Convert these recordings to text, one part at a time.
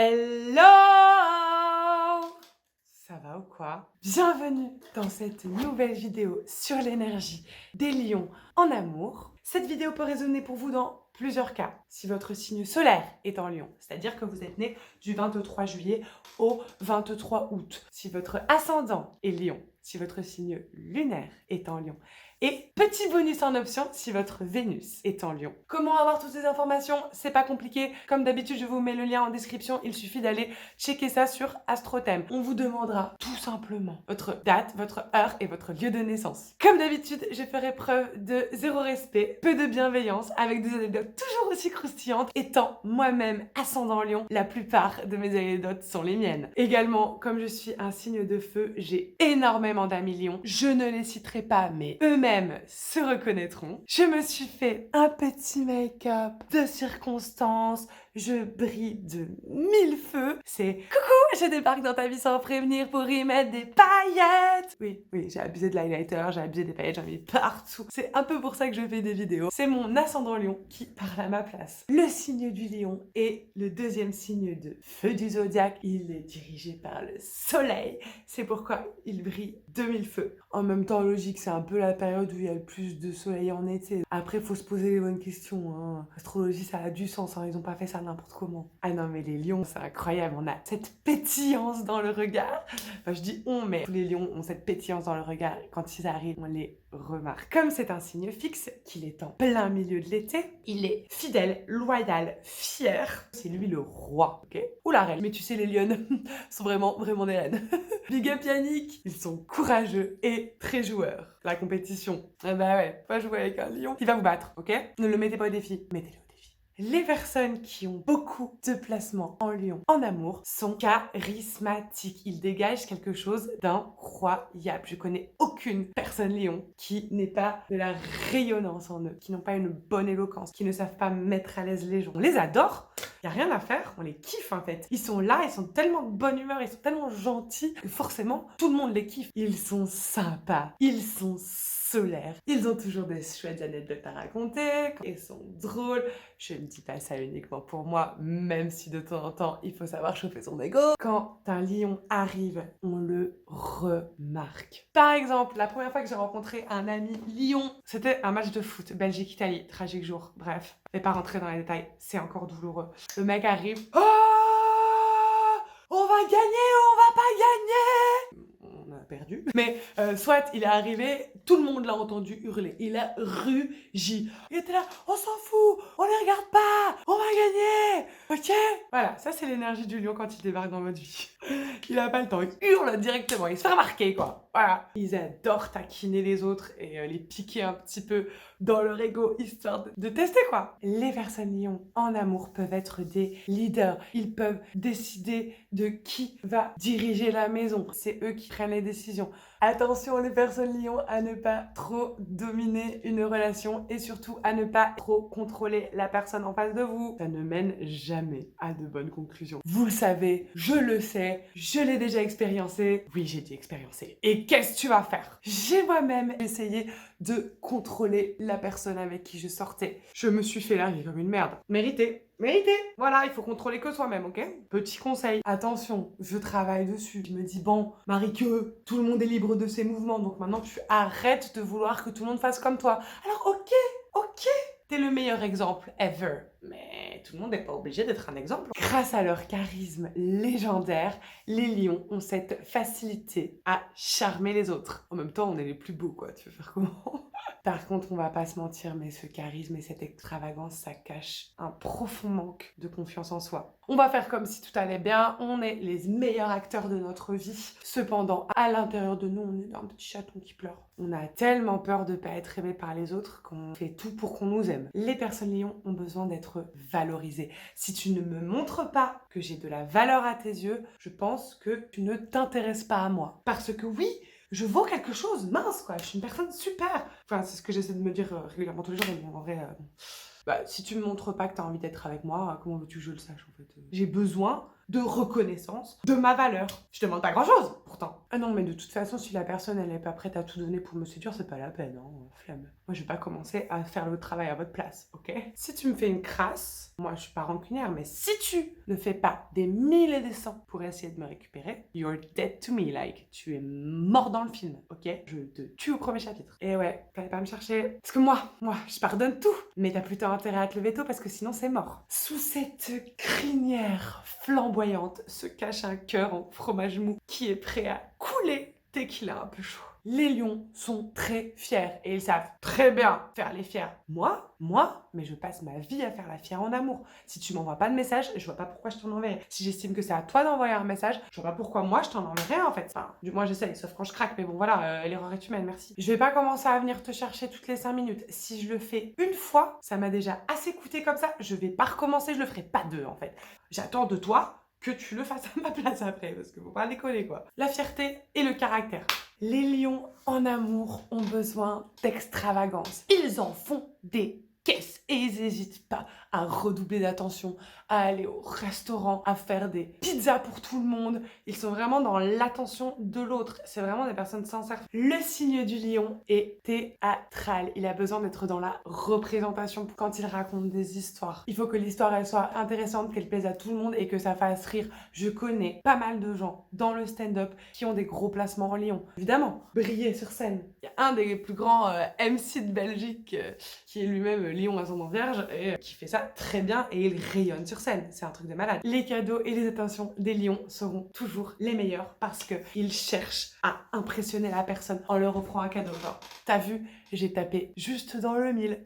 Hello! Ça va ou quoi? Bienvenue dans cette nouvelle vidéo sur l'énergie des lions en amour. Cette vidéo peut résonner pour vous dans plusieurs cas. Si votre signe solaire est en lion, c'est-à-dire que vous êtes né du 23 juillet au 23 août. Si votre ascendant est lion, si votre signe lunaire est en lion. Et petit bonus en option si votre Vénus est en lion. Comment avoir toutes ces informations? C'est pas compliqué. Comme d'habitude, je vous mets le lien en description. Il suffit d'aller checker ça sur AstroThème. On vous demandera tout simplement votre date, votre heure et votre lieu de naissance. Comme d'habitude, je ferai preuve de zéro respect, peu de bienveillance, avec des anecdotes toujours aussi croustillantes. Étant moi-même ascendant lion, la plupart de mes anecdotes sont les miennes. Également, comme je suis un signe de feu, j'ai énormément d'amis lions. Je ne les citerai pas, mais eux-mêmes se reconnaîtront. Je me suis fait un petit make-up de circonstance. Je brille de mille feux. C'est coucou, je débarque dans ta vie sans prévenir pour y mettre des paillettes. Oui, j'ai abusé de l'highlighter, j'ai abusé des paillettes, j'en ai partout. C'est un peu pour ça que je fais des vidéos. C'est mon ascendant lion qui parle à ma place. Le signe du lion est le deuxième signe de feu du zodiaque. Il est dirigé par le soleil. C'est pourquoi il brille de mille feux. En même temps, logique, c'est un peu la période où il y a le plus de soleil en été. Après, il faut se poser les bonnes questions. Hein. L'astrologie, ça a du sens. Hein. Ils n'ont pas fait ça n'importe comment. Ah non, mais les lions, c'est incroyable. On a cette pétillance dans le regard. Enfin, je dis on, mais tous les lions ont cette pétillance dans le regard. Quand ils arrivent, on les remarque. Comme c'est un signe fixe, qu'il est en plein milieu de l'été, il est fidèle, loyal, fier. C'est lui le roi, ok? Ou la reine. Mais tu sais, les lionnes sont vraiment des reines. Big up Yannick. Ils sont courageux et très joueurs. La compétition. Ah bah ouais, pas jouer avec un lion. Il va vous battre, ok? Ne le mettez pas au défi. Mettez-le au défi. Les personnes qui ont beaucoup de placements en lion en amour sont charismatiques. Ils dégagent quelque chose d'incroyable. Je connais aucune personne lion qui n'ait pas de la rayonnance en eux, qui n'ont pas une bonne éloquence, qui ne savent pas mettre à l'aise les gens. On les adore, il n'y a rien à faire, on les kiffe en fait. Ils sont là, ils sont tellement de bonne humeur, ils sont tellement gentils que forcément tout le monde les kiffe. Ils sont sympas, ils sont solaires, ils ont toujours des chouettes anecdotes à raconter, ils sont drôles. Je ne dis pas ça uniquement pour moi, même si de temps en temps il faut savoir chauffer son ego. Quand un lion arrive, on le remarque. Par exemple, la première fois que j'ai rencontré un ami lion, c'était un match de foot, Belgique-Italie, tragique jour, bref. Je vais pas rentrer dans les détails, c'est encore douloureux. Le mec arrive, oh, on va gagner ou on va pas gagner? On a perdu. Mais soit il est arrivé, tout le monde l'a entendu hurler. Il a rugi. Il était là, on s'en fout, on les regarde pas, on va gagner, ok? Voilà, ça c'est l'énergie du lion quand il débarque dans votre vie. Il a pas le temps, il hurle directement, il se fait remarquer quoi. Voilà. Ils adorent taquiner les autres et les piquer un petit peu dans leur ego, histoire de tester quoi. Les personnes lions en amour peuvent être des leaders. Ils peuvent décider de qui va diriger la maison. C'est eux qui prennent les décisions. Attention les personnes lions à ne pas trop dominer une relation et surtout à ne pas trop contrôler la personne en face de vous. Ça ne mène jamais à de bonnes conclusions. Vous le savez, je le sais, je l'ai déjà expériencé. Oui, j'ai dit expériencé. Et qu'est-ce que tu vas faire? J'ai moi-même essayé de contrôler la personne avec qui je sortais. Je me suis fait larguer comme une merde. Mérité. Voilà, il faut contrôler que soi-même, ok? Petit conseil, attention, je travaille dessus. Je me dis, bon, Marie-Que, tout le monde est libre de ses mouvements, donc maintenant tu arrêtes de vouloir que tout le monde fasse comme toi. Alors ok, t'es le meilleur exemple ever. Mais tout le monde n'est pas obligé d'être un exemple. Grâce à leur charisme légendaire, les lions ont cette facilité à charmer les autres. En même temps, on est les plus beaux, quoi. Tu veux faire comment? Par contre, on va pas se mentir, mais ce charisme et cette extravagance, ça cache un profond manque de confiance en soi. On va faire comme si tout allait bien, on est les meilleurs acteurs de notre vie. Cependant, à l'intérieur de nous, on est un petit chaton qui pleure. On a tellement peur de pas être aimé par les autres qu'on fait tout pour qu'on nous aime. Les personnes lions ont besoin d'être valorisées. Si tu ne me montres pas que j'ai de la valeur à tes yeux, je pense que tu ne t'intéresses pas à moi. Parce que oui, je vaux quelque chose, mince quoi, je suis une personne super. Enfin, c'est ce que j'essaie de me dire régulièrement tous les jours, mais bon, en vrai, bah, si tu me montres pas que tu as envie d'être avec moi, comment veux-tu que je le sache en fait? J'ai besoin de reconnaissance de ma valeur. Je demande pas grand-chose, pourtant. Ah non, mais de toute façon, si la personne, elle est pas prête à tout donner pour me séduire, c'est pas la peine, hein, flemme. Moi, je vais pas commencer à faire le travail à votre place, ok? Si tu me fais une crasse, moi, je suis pas rancunière, mais si tu ne fais pas des 1000 et des 100 pour essayer de me récupérer, you're dead to me, like, tu es mort dans le film, ok? Je te tue au premier chapitre. Et ouais, fallait pas me chercher. Parce que moi, je pardonne tout. Mais t'as plutôt intérêt à te lever tôt parce que sinon c'est mort. Sous cette crinière flamboyante se cache un cœur en fromage mou qui est prêt à couler dès qu'il est un peu chaud. Les lions sont très fiers et ils savent très bien faire les fiers. Moi, mais je passe ma vie à faire la fière en amour. Si tu m'envoies pas de message, je vois pas pourquoi je t'en enverrai. Si j'estime que c'est à toi d'envoyer un message, je vois pas pourquoi moi je t'en enverrai en fait. Enfin, du moins j'essaye, sauf quand je craque, mais bon voilà, l'erreur est humaine, merci. Je vais pas commencer à venir te chercher toutes les 5 minutes. Si je le fais une fois, ça m'a déjà assez coûté comme ça, je vais pas recommencer, je le ferai pas deux en fait. J'attends de toi que tu le fasses à ma place après, parce que faut pas déconner quoi. La fierté et le caractère. Les lions en amour ont besoin d'extravagance. Ils en font des caisses et ils n'hésitent pas à redoubler d'attention, à aller au restaurant, à faire des pizzas pour tout le monde. Ils sont vraiment dans l'attention de l'autre. C'est vraiment des personnes sincères. Le signe du lion est théâtral. Il a besoin d'être dans la représentation quand il raconte des histoires. Il faut que l'histoire elle soit intéressante, qu'elle plaise à tout le monde et que ça fasse rire. Je connais pas mal de gens dans le stand-up qui ont des gros placements en lion. Évidemment, briller sur scène. Il y a un des plus grands MC de Belgique qui est lui-même lion ascendant vierge et qui fait ça très bien et il rayonne sur scène. C'est un truc de malade. Les cadeaux et les attentions des lions seront toujours les meilleurs parce qu'ils cherchent à impressionner la personne en leur offrant un cadeau. Genre, t'as vu, j'ai tapé juste dans le 1000.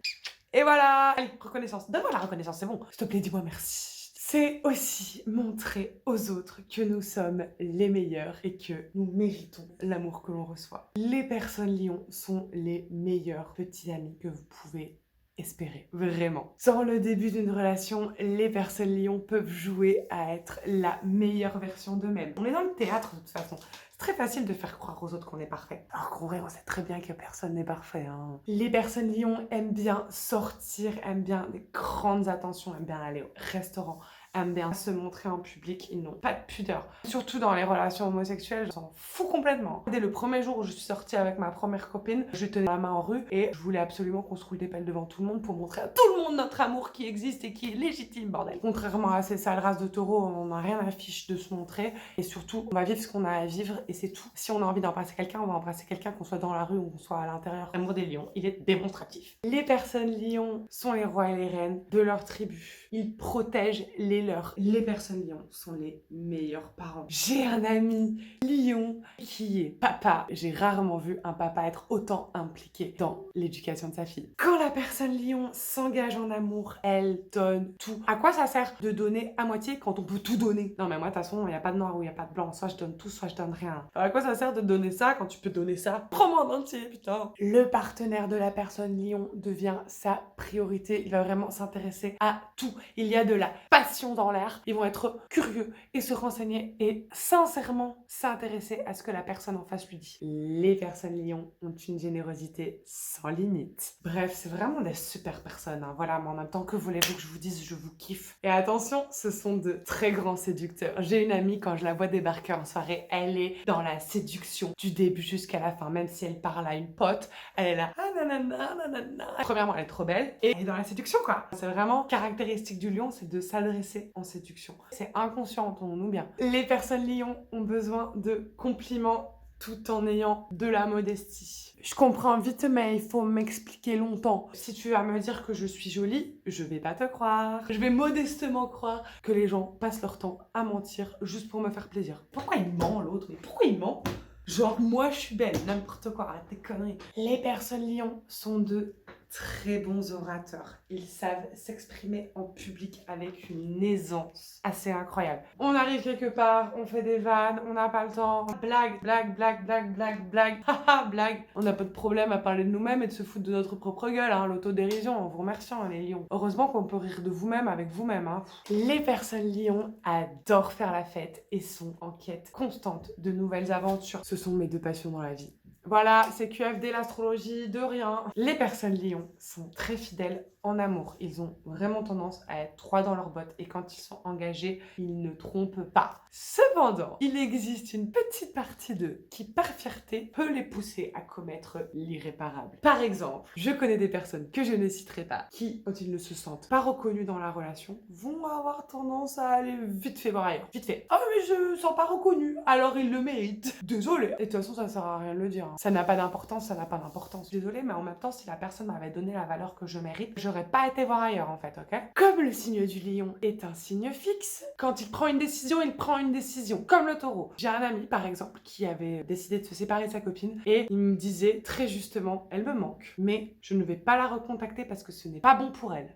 Et voilà. Allez, reconnaissance. Donne-moi la reconnaissance, c'est bon. S'il te plaît, dis-moi merci. C'est aussi montrer aux autres que nous sommes les meilleurs et que nous méritons l'amour que l'on reçoit. Les personnes lions sont les meilleurs petits amis que vous pouvez espérer, vraiment. Dans le début d'une relation, les personnes lions peuvent jouer à être la meilleure version d'eux-mêmes. On est dans le théâtre de toute façon. C'est très facile de faire croire aux autres qu'on est parfait. Alors qu'en vrai, on sait très bien que personne n'est parfait, hein. Les personnes lions aiment bien sortir, aiment bien des grandes attentions, aiment bien aller au restaurant, aiment bien se montrer en public, ils n'ont pas de pudeur. Surtout dans les relations homosexuelles, je s'en fous complètement. Dès le premier jour où je suis sortie avec ma première copine, je tenais la main en rue et je voulais absolument qu'on se roule des pelles devant tout le monde pour montrer à tout le monde notre amour qui existe et qui est légitime, bordel. Contrairement à ces sales races de taureaux, on n'a rien à fiche de se montrer et surtout, on va vivre ce qu'on a à vivre et c'est tout. Si on a envie d'embrasser quelqu'un, on va embrasser quelqu'un, qu'on soit dans la rue ou qu'on soit à l'intérieur. L'amour des lions, il est démonstratif. Les personnes lions sont les rois et les reines de leur tribu. Ils protègent les leurs. Les personnes lions sont les meilleurs parents. J'ai un ami lion qui est papa. J'ai rarement vu un papa être autant impliqué dans l'éducation de sa fille. Quand la personne lion s'engage en amour, elle donne tout. À quoi ça sert de donner à moitié quand on peut tout donner? Non mais moi de toute façon, il n'y a pas de noir ou il n'y a pas de blanc. Soit je donne tout, soit je donne rien. Alors à quoi ça sert de donner ça quand tu peux donner ça? Prends-moi en entier, putain. Le partenaire de la personne lion devient sa priorité. Il va vraiment s'intéresser à tout. Il y a de la passion dans l'air. Ils vont être curieux et se renseigner et sincèrement s'intéresser à ce que la personne en face lui dit. Les personnes lions ont une générosité sans limite. Bref, c'est vraiment des super personnes, hein. Voilà, mais en même temps, que voulez-vous que je vous dise, je vous kiffe. Et attention, ce sont de très grands séducteurs. J'ai une amie, quand je la vois débarquer en soirée, elle est dans la séduction du début jusqu'à la fin. Même si elle parle à une pote, elle est là, ah nanana, nanana. Premièrement, elle est trop belle et elle est dans la séduction, quoi. C'est vraiment caractéristique du lion, c'est de s'adresser en séduction. C'est inconscient, entendons-nous bien. Les personnes lions ont besoin de compliments tout en ayant de la modestie. Je comprends vite, mais il faut m'expliquer longtemps. Si tu vas me dire que je suis jolie, je vais pas te croire. Je vais modestement croire que les gens passent leur temps à mentir juste pour me faire plaisir. Pourquoi il ment l'autre? Mais pourquoi il ment? Genre, moi je suis belle, n'importe quoi, arrête tes conneries. Les personnes lions sont de très bons orateurs. Ils savent s'exprimer en public avec une aisance assez incroyable. On arrive quelque part, on fait des vannes, on n'a pas le temps. Blague, blague, blague, blague, blague, blague, haha, blague. On n'a pas de problème à parler de nous-mêmes et de se foutre de notre propre gueule, hein. L'autodérision, en vous remerciant, hein, les lions. Heureusement qu'on peut rire de vous-même avec vous-même, hein. Les personnes lions adorent faire la fête et sont en quête constante de nouvelles aventures. Ce sont mes deux passions dans la vie. Voilà, c'est QFD l'astrologie, de rien. Les personnes lions sont très fidèles en amour, ils ont vraiment tendance à être droits dans leurs bottes et quand ils sont engagés, ils ne trompent pas. Cependant, il existe une petite partie d'eux qui, par fierté, peut les pousser à commettre l'irréparable. Par exemple, je connais des personnes que je ne citerai pas qui, quand ils ne se sentent pas reconnus dans la relation, vont avoir tendance à aller vite fait voir ailleurs. Vite fait. Ah mais je me sens pas reconnu, alors il le mérite. Désolé. Et de toute façon, ça sert à rien de le dire. Ça n'a pas d'importance, ça n'a pas d'importance. Désolé, mais en même temps, si la personne m'avait donné la valeur que je mérite, j'aurais pas été voir ailleurs en fait, ok? Comme le signe du lion est un signe fixe, quand il prend une décision, il prend une décision. Comme le taureau. J'ai un ami, par exemple, qui avait décidé de se séparer de sa copine et il me disait très justement, elle me manque, mais je ne vais pas la recontacter parce que ce n'est pas bon pour elle.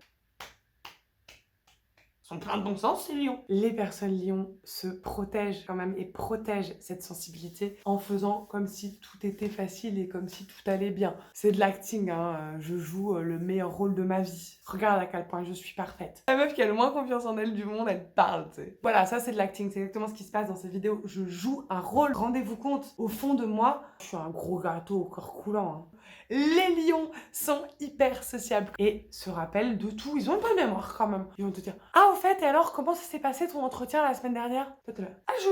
Sont plein de bon sens, ces lions. Les personnes lions se protègent quand même et protègent cette sensibilité en faisant comme si tout était facile et comme si tout allait bien. C'est de l'acting, hein. Je joue le meilleur rôle de ma vie. Regarde à quel point je suis parfaite. La meuf qui a le moins confiance en elle du monde, elle parle, tu sais. Voilà, ça c'est de l'acting, c'est exactement ce qui se passe dans ces vidéos. Je joue un rôle. Rendez-vous compte, au fond de moi, je suis un gros gâteau au corps coulant, hein. Les lions sont hyper sociables et se rappellent de tout. Ils ont une bonne mémoire quand même. Ils vont te dire « Ah, au fait, et alors, comment ça s'est passé ton entretien la semaine dernière ?» Toi, t'es là « Ah, je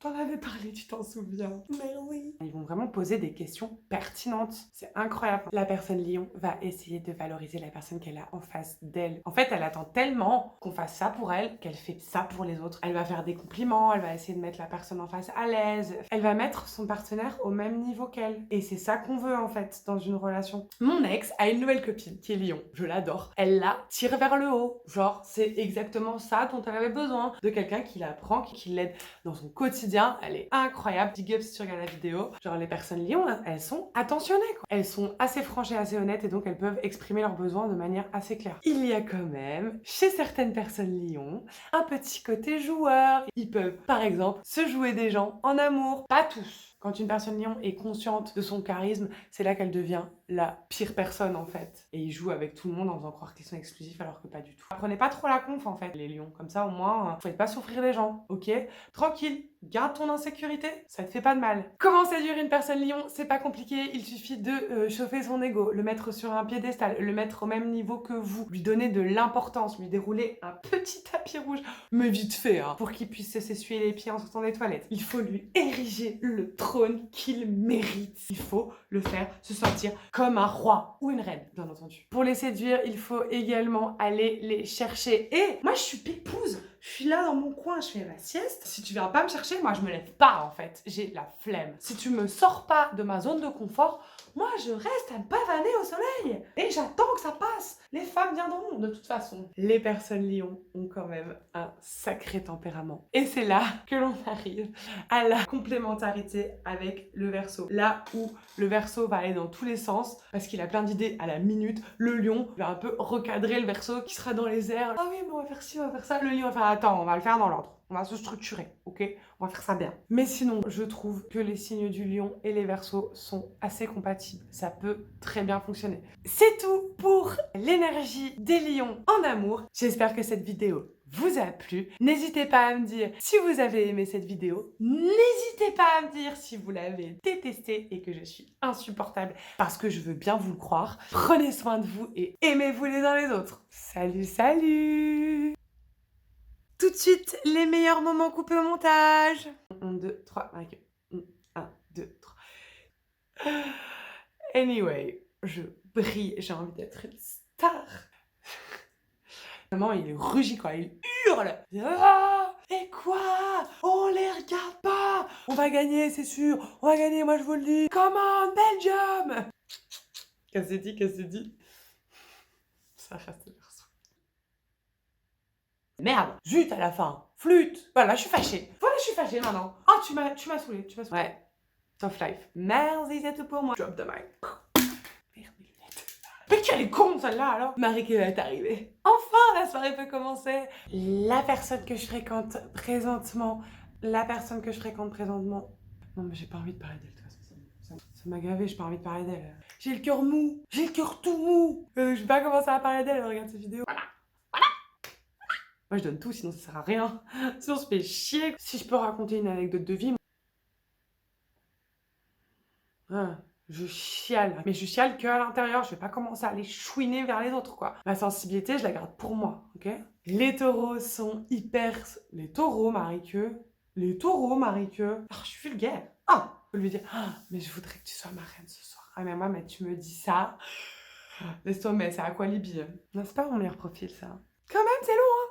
t'en avais parlé, tu t'en souviens ?» Mais oui. Ils vont vraiment poser des questions pertinentes. C'est incroyable. La personne lion va essayer de valoriser la personne qu'elle a en face d'elle. En fait, elle attend tellement qu'on fasse ça pour elle qu'elle fait ça pour les autres. Elle va faire des compliments, elle va essayer de mettre la personne en face à l'aise. Elle va mettre son partenaire au même niveau qu'elle. Et c'est ça qu'on veut en fait dans une relation. Mon ex a une nouvelle copine qui est lion. Je l'adore. Elle la tire vers le haut. Genre, c'est exactement ça dont elle avait besoin. De quelqu'un qui la prend, qui l'aide dans son quotidien. Elle est incroyable. Big up si tu regardes la vidéo. Genre, les personnes lions, elles sont attentionnées, quoi. Elles sont assez franches et assez honnêtes et donc elles peuvent exprimer leurs besoins de manière assez claire. Il y a quand même, chez certaines personnes lions, un petit côté joueur. Ils peuvent, par exemple, se jouer des gens en amour. Pas tous. Quand une personne lion est consciente de son charisme, c'est là qu'elle devient la pire personne en fait. Et ils jouent avec tout le monde en faisant croire qu'ils sont exclusifs alors que pas du tout. Prenez pas trop la conf en fait, les lions. Comme ça au moins, faites pas souffrir les gens, ok? Tranquille, garde ton insécurité, ça te fait pas de mal. Comment séduire une personne lion? C'est pas compliqué, il suffit de chauffer son ego, le mettre sur un piédestal, le mettre au même niveau que vous, lui donner de l'importance, lui dérouler un petit tapis rouge, mais vite fait, hein, pour qu'il puisse s'essuyer les pieds en sortant des toilettes. Il faut lui ériger le trône qu'il mérite. Il faut le faire se sentir comme un roi ou une reine, bien entendu. Pour les séduire, il faut également aller les chercher. Et moi, je suis pépouze. Je suis là dans mon coin, je fais ma sieste. Si tu viens pas me chercher, moi, je me lève pas, en fait. J'ai la flemme. Si tu me sors pas de ma zone de confort, moi, je reste à me pavaner au soleil. Et j'attends que ça passe. Les femmes viendront, de toute façon. Les personnes lions ont quand même un sacré tempérament. Et c'est là que l'on arrive à la complémentarité avec le Verseau. Là où le Verseau va aller dans tous les sens, parce qu'il a plein d'idées à la minute, le lion va un peu recadrer le Verseau qui sera dans les airs. Ah oui, mais on va faire ci, on va faire ça. Le lion va faire attends, on va le faire dans l'ordre. On va se structurer, ok? On va faire ça bien. Mais sinon, je trouve que les signes du lion et les Verseaux sont assez compatibles. Ça peut très bien fonctionner. C'est tout pour l'énergie des lions en amour. J'espère que cette vidéo vous a plu. N'hésitez pas à me dire si vous avez aimé cette vidéo. N'hésitez pas à me dire si vous l'avez détestée et que je suis insupportable parce que je veux bien vous le croire. Prenez soin de vous et aimez-vous les uns les autres. Salut, salut! Tout de suite, les meilleurs moments coupés au montage. 1, 2, 3, 1, 2, 3. Anyway, je brille, j'ai envie d'être une star. Maman, il rugit quoi, il hurle. Ah, et quoi? On les regarde pas. On va gagner, c'est sûr. On va gagner, moi je vous le dis. Come on, Belgium. Qu'est-ce que c'est dit, qu'est-ce que c'est dit? Ça reste le Verseau. Merde, zut à la fin. Flûte. Voilà, je suis fâchée. Voilà, je suis fâchée maintenant. Oh, tu m'as saoulée, tu m'as saoulée. Ouais, tough life. Merci, c'est tout pour moi. Drop the mic. Merde, mes lunettes. Mais quelle est con celle-là alors? Marie qui est arrivée. Enfin, la soirée peut commencer. La personne que je fréquente présentement. Non, mais j'ai pas envie de parler d'elle, de toute façon. Ça m'a gavé, j'ai pas envie de parler d'elle. J'ai le cœur mou. J'ai le cœur tout mou. Je vais pas commencer à parler d'elle, regarde cette vidéo. Voilà. Moi, je donne tout, sinon ça sert à rien. Sinon, on se fait chier. Si je peux raconter une anecdote de vie. Ah. je chiale. Mais je chiale que à l'intérieur, je vais pas commencer à aller chouiner vers les autres, quoi. Ma sensibilité, je la garde pour moi, ok? Les taureaux sont hyper... Les taureaux, Marie-Que. Les taureaux, Marie-Que. Oh, je suis vulgaire. Ah! Faut lui dire, ah, mais je voudrais que tu sois ma reine ce soir. Ah, mais moi, mais tu me dis ça. Laisse tomber, c'est Aqualibi. Non, c'est pas mon meilleur profil, ça. Quand même, c'est long,